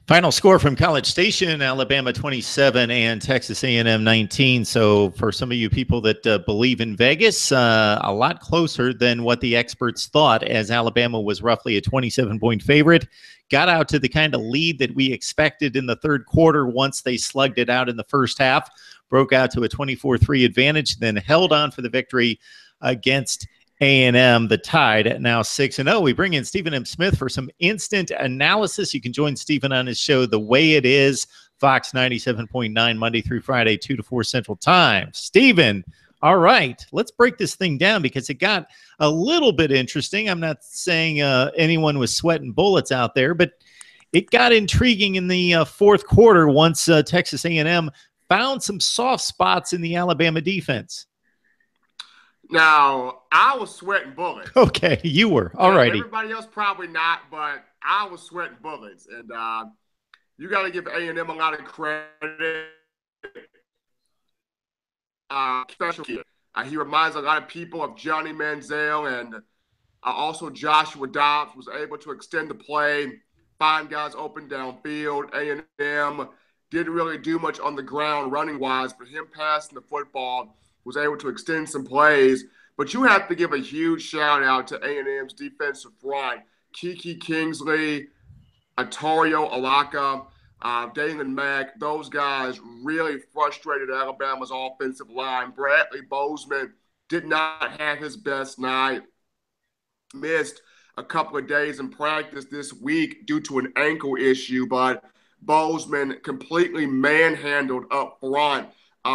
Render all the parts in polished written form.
Final score from College Station: Alabama 27 and Texas A&M 19. So for some of you people that believe in Vegas, a lot closer than what the experts thought, as Alabama was roughly a 27-point favorite. Got out to the kind of lead that we expected in the third quarter once they slugged it out in the first half, broke out to a 24-3 advantage, then held on for the victory against A&M. The Tide now 6-0. We bring in Stephen M. Smith for some instant analysis. You can join Stephen on his show, The Way It Is, Fox 97.9, Monday through Friday, 2 to 4 Central Time. Stephen, all right, let's break this thing down because it got a little bit interesting. I'm not saying anyone was sweating bullets out there, but it got intriguing in the fourth quarter once Texas A&M found some soft spots in the Alabama defense. Now, I was sweating bullets. Okay, you were. All righty. Everybody else probably not, but I was sweating bullets. And you got to give A&M a lot of credit. Especially, he reminds a lot of people of Johnny Manziel, and also Joshua Dobbs was able to extend the play, find guys open downfield. A&M didn't really do much on the ground running-wise, but him passing the football was able to extend some plays. But you have to give a huge shout-out to A&M's defensive front. Kiki Kingsley, Atario Alaka, Dalen Mack, those guys really frustrated Alabama's offensive line. Bradley Bozeman did not have his best night. Missed a couple of days in practice this week due to an ankle issue, but Bozeman completely manhandled up front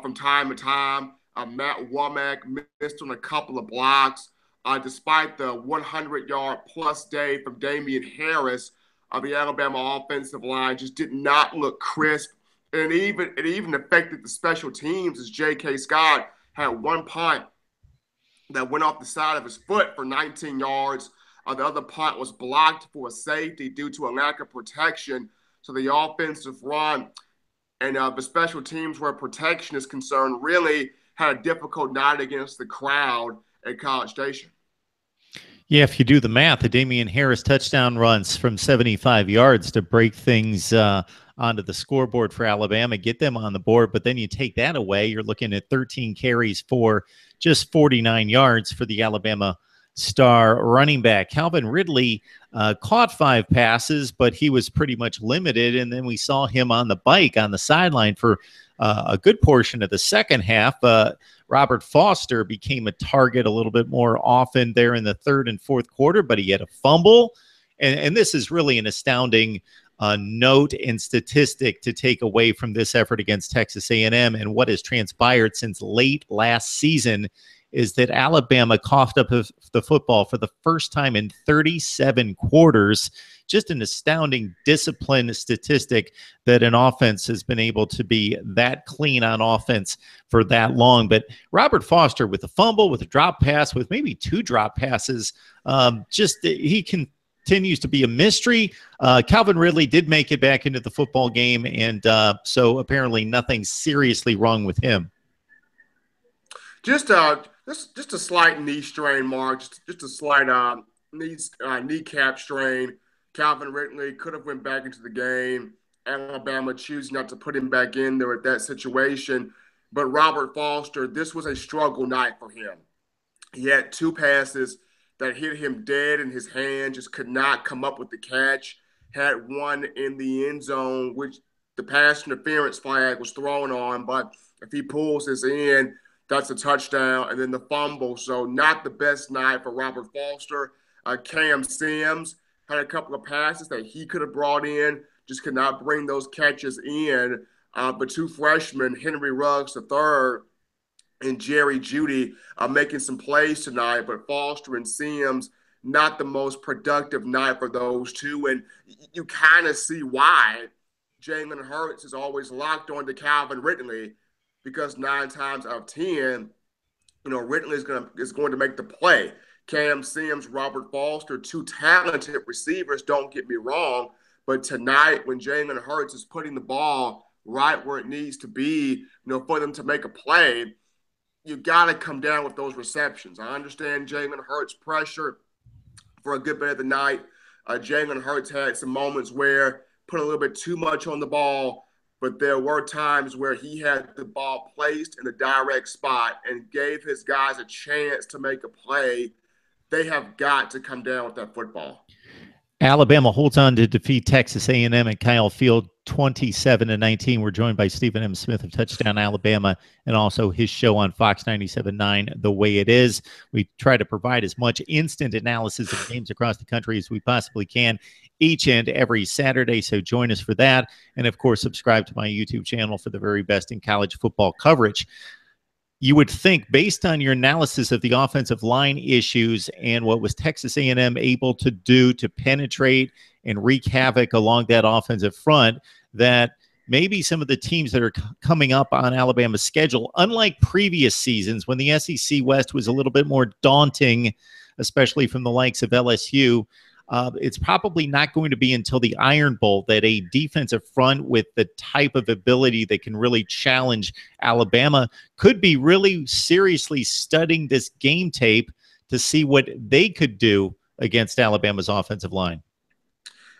from time to time. Matt Womack missed on a couple of blocks. Despite the 100-yard-plus day from Damian Harris, the Alabama offensive line just did not look crisp. And it even affected the special teams, as J.K. Scott had one punt that went off the side of his foot for 19 yards. The other punt was blocked for a safety due to a lack of protection. So the offensive run and the special teams where protection is concerned really had a difficult night against the crowd at College Station. Yeah, if you do the math, the Damian Harris touchdown runs from 75 yards to break things onto the scoreboard for Alabama, get them on the board, but then you take that away, you're looking at 13 carries for just 49 yards for the Alabama star running back. Calvin Ridley caught 5 passes, but he was pretty much limited, and then we saw him on the bike on the sideline for a good portion of the second half. Robert Foster became a target a little bit more often there in the third and fourth quarter, but he had a fumble. And this is really an astounding note and statistic to take away from this effort against Texas A&M. And what has transpired since late last season is that Alabama coughed up the football for the first time in 37 quarters. Just an astounding discipline statistic that an offense has been able to be that clean on offense for that long. But Robert Foster with a fumble, with a drop pass, with maybe 2 drop passes, he continues to be a mystery. Calvin Ridley did make it back into the football game, and so apparently nothing seriously wrong with him. Just a slight knee strain, Mark. Just a slight kneecap strain. Calvin Ridley could have went back into the game. Alabama choosing not to put him back in there at that situation. But Robert Foster, this was a struggle night for him. He had 2 passes that hit him dead in his hand, just could not come up with the catch. Had one in the end zone, which the pass interference flag was thrown on. But if he pulls this in, that's a touchdown. And then the fumble. So not the best night for Robert Foster. Cam Sims had a couple of passes that he could have brought in, just could not bring those catches in. But 2 freshmen, Henry Ruggs III and Jerry Jeudy, making some plays tonight. But Foster and Sims, not the most productive night for those 2. And you kind of see why Jalen Hurts is always locked on to Calvin Ridley, because 9 times out of 10, Ridley is going to make the play. Cam Sims, Robert Foster, 2 talented receivers, don't get me wrong. But tonight, when Jalen Hurts is putting the ball right where it needs to be, for them to make a play, you got to come down with those receptions. I understand Jalen Hurts' pressure for a good bit of the night. Jalen Hurts had some moments where put a little bit too much on the ball, but there were times where he had the ball placed in the direct spot and gave his guys a chance to make a play. They have got to come down with that football. Alabama holds on to defeat Texas A&M at Kyle Field 27-19. We're joined by Stephen M. Smith of Touchdown Alabama and also his show on Fox 97.9, The Way It Is. We try to provide as much instant analysis of games across the country as we possibly can each and every Saturday, so join us for that. And, of course, subscribe to my YouTube channel for the very best in college football coverage. You would think, based on your analysis of the offensive line issues and what was Texas A&M able to do to penetrate and wreak havoc along that offensive front, that maybe some of the teams that are coming up on Alabama's schedule, unlike previous seasons when the SEC West was a little bit more daunting, especially from the likes of LSU, it's probably not going to be until the Iron Bowl that a defensive front with the type of ability that can really challenge Alabama could be really seriously studying this game tape to see what they could do against Alabama's offensive line.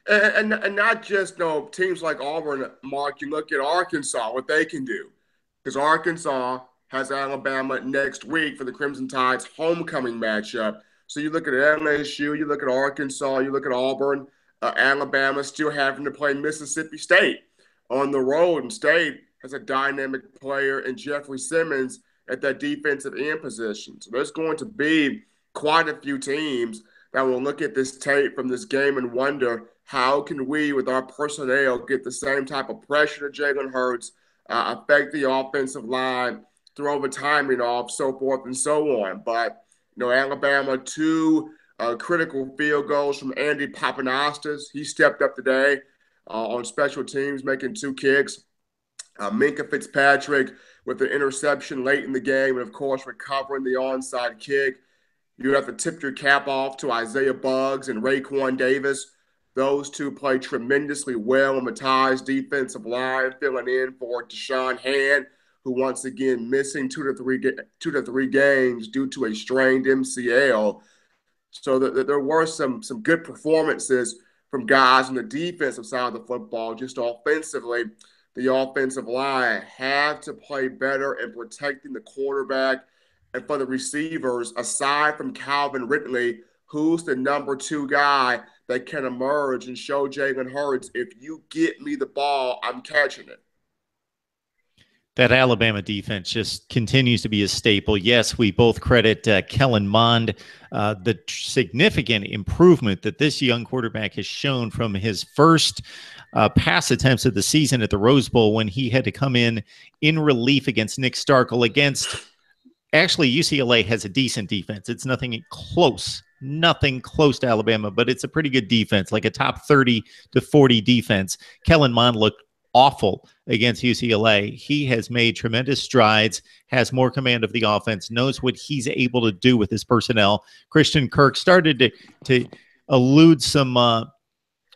And not just teams like Auburn, Mark. You look at Arkansas, what they can do, because Arkansas has Alabama next week for the Crimson Tide's homecoming matchup. So you look at LSU, you look at Arkansas, you look at Auburn, Alabama still having to play Mississippi State on the road, and State has a dynamic player in Jeffrey Simmons at that defensive end position. So there's going to be quite a few teams that will look at this tape from this game and wonder, how can we, with our personnel, get the same type of pressure to Jalen Hurts, affect the offensive line, throw the timing off, so forth and so on. But Alabama, two critical field goals from Andy Papanastis. He stepped up today on special teams, making two kicks. Minkah Fitzpatrick with an interception late in the game, and, of course, recovering the onside kick. You have to tip your cap off to Isaiah Buggs and Raekwon Davis. Those two play tremendously well on the Tide's defensive line, filling in for Deshaun Hand, who once again missing two to three games due to a strained MCL. So there were some good performances from guys on the defensive side of the football. Just offensively, the offensive line had to play better in protecting the quarterback. And for the receivers, aside from Calvin Ridley, who's the number two guy that can emerge and show Jalen Hurts, if you get me the ball, I'm catching it. That Alabama defense just continues to be a staple. Yes, we both credit Kellen Mond, the significant improvement that this young quarterback has shown from his first pass attempts of the season at the Rose Bowl, when he had to come in relief against Nick Starkel. Actually, UCLA has a decent defense. It's nothing close to Alabama, but it's a pretty good defense, like a top 30 to 40 defense. Kellen Mond looked awful against UCLA. He has made tremendous strides, has more command of the offense, knows what he's able to do with his personnel. Christian Kirk started to elude some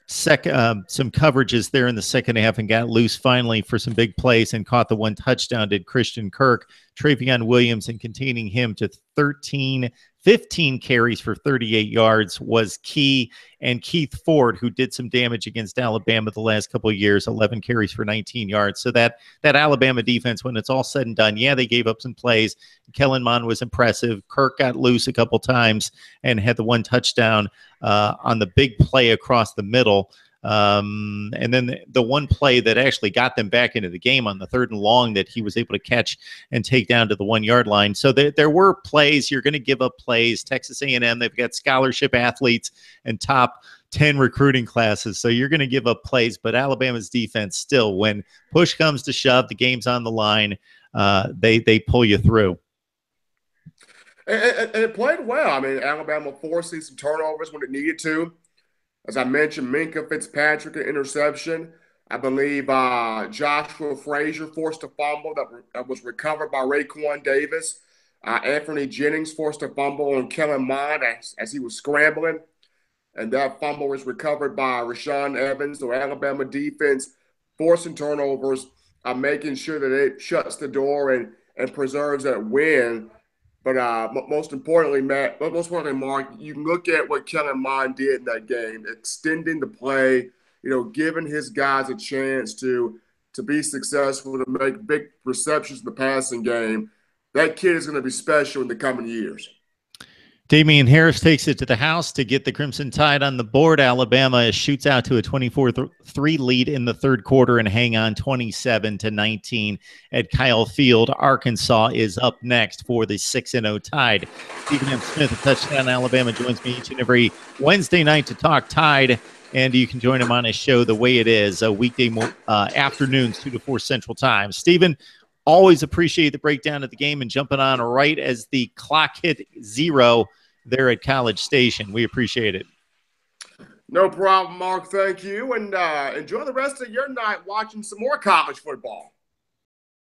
coverages there in the second half and got loose finally for some big plays and caught the one touchdown, did Christian Kirk. Travion Williams, and containing him to 15 carries for 38 yards was key. And Keith Ford, who did some damage against Alabama the last couple of years, 11 carries for 19 yards. So that Alabama defense, when it's all said and done, yeah, they gave up some plays. Kellen Mond was impressive. Kirk got loose a couple times and had the one touchdown on the big play across the middle. And then the one play that actually got them back into the game on the 3rd and long that he was able to catch and take down to the 1 yard line. So there were plays. You're going to give up plays. Texas A&M, they've got scholarship athletes and top 10 recruiting classes. So you're going to give up plays, but Alabama's defense still, when push comes to shove, the game's on the line, they pull you through. And it played well. I mean, Alabama forcing some turnovers when it needed to. As I mentioned, Minkah Fitzpatrick, an interception. I believe Joshua Frazier forced a fumble that was recovered by Raekwon Davis. Anthony Jennings forced a fumble on Kellen Mond as he was scrambling. And that fumble was recovered by Rashaan Evans. So Alabama defense forcing turnovers, making sure that it shuts the door and preserves that win. But most importantly, Mark, you look at what Kellen Mond did in that game, extending the play, giving his guys a chance to be successful, to make big receptions in the passing game. That kid is going to be special in the coming years. Damian Harris takes it to the house to get the Crimson Tide on the board. Alabama shoots out to a 24-3 lead in the third quarter and hang on 27-19 at Kyle Field. Arkansas is up next for the 6-0 Tide. Stephen M. Smith of Touchdown Alabama joins me each and every Wednesday night to talk Tide, and you can join him on his show The Way It Is, weekday afternoons, 2 to 4 Central Time. Stephen, always appreciate the breakdown of the game and jumping on right as the clock hit 0 there at College Station. We appreciate it. No problem, Mark. Thank you. And enjoy the rest of your night watching some more college football.